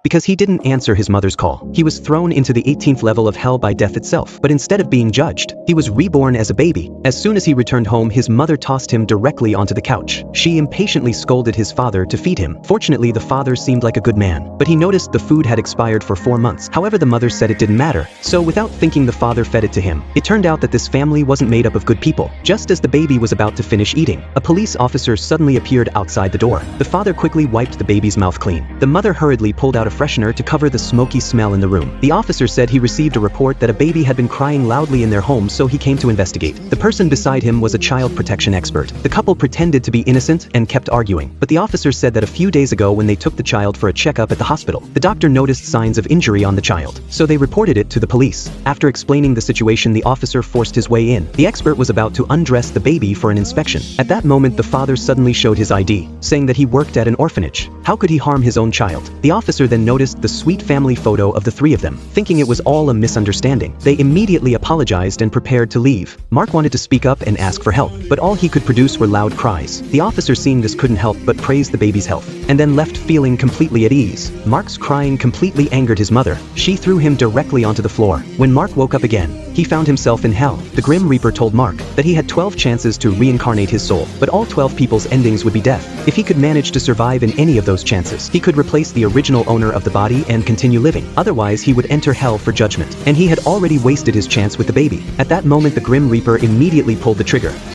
Because he didn't answer his mother's call. He was thrown into the 18th level of hell by death itself, but instead of being judged, he was reborn as a baby. As soon as he returned home, his mother tossed him directly onto the couch. She impatiently scolded his father to feed him. Fortunately, the father seemed like a good man, but he noticed the food had expired for 4 months. However, the mother said it didn't matter, so without thinking, the father fed it to him. It turned out that this family wasn't made up of good people. Just as the baby was about to finish eating, a police officer suddenly appeared outside the door. The father quickly wiped the baby's mouth clean. The mother hurriedly pulled out a freshener to cover the smoky smell in the room. The officer said he received a report that a baby had been crying loudly in their home, so he came to investigate. The person beside him was a child protection expert. The couple pretended to be innocent and kept arguing, but the officer said that a few days ago, when they took the child for a checkup at the hospital, the doctor noticed signs of injury on the child, so they reported it to the police. After explaining the situation, the officer forced his way in. The expert was about to undress the baby for an inspection. At that moment, the father suddenly showed his ID, saying that he worked at an orphanage. How could he harm his own child? The officer then noticed the sweet family photo of the three of them. Thinking it was all a misunderstanding, they immediately apologized and prepared to leave. Mark wanted to speak up and ask for help, but all he could produce were loud cries. The officer, seeing this, couldn't help but praise the baby's health, and then left feeling completely at ease. Mark's crying completely angered his mother. She threw him directly onto the floor. When Mark woke up again, he found himself in hell. The Grim Reaper told Mark that he had 12 chances to reincarnate his soul, but all 12 people's endings would be death. If he could manage to survive in any of those chances, he could replace the original owner of the body and continue living. Otherwise, he would enter hell for judgment. And he had already wasted his chance with the baby. At that moment, the Grim Reaper immediately pulled the trigger.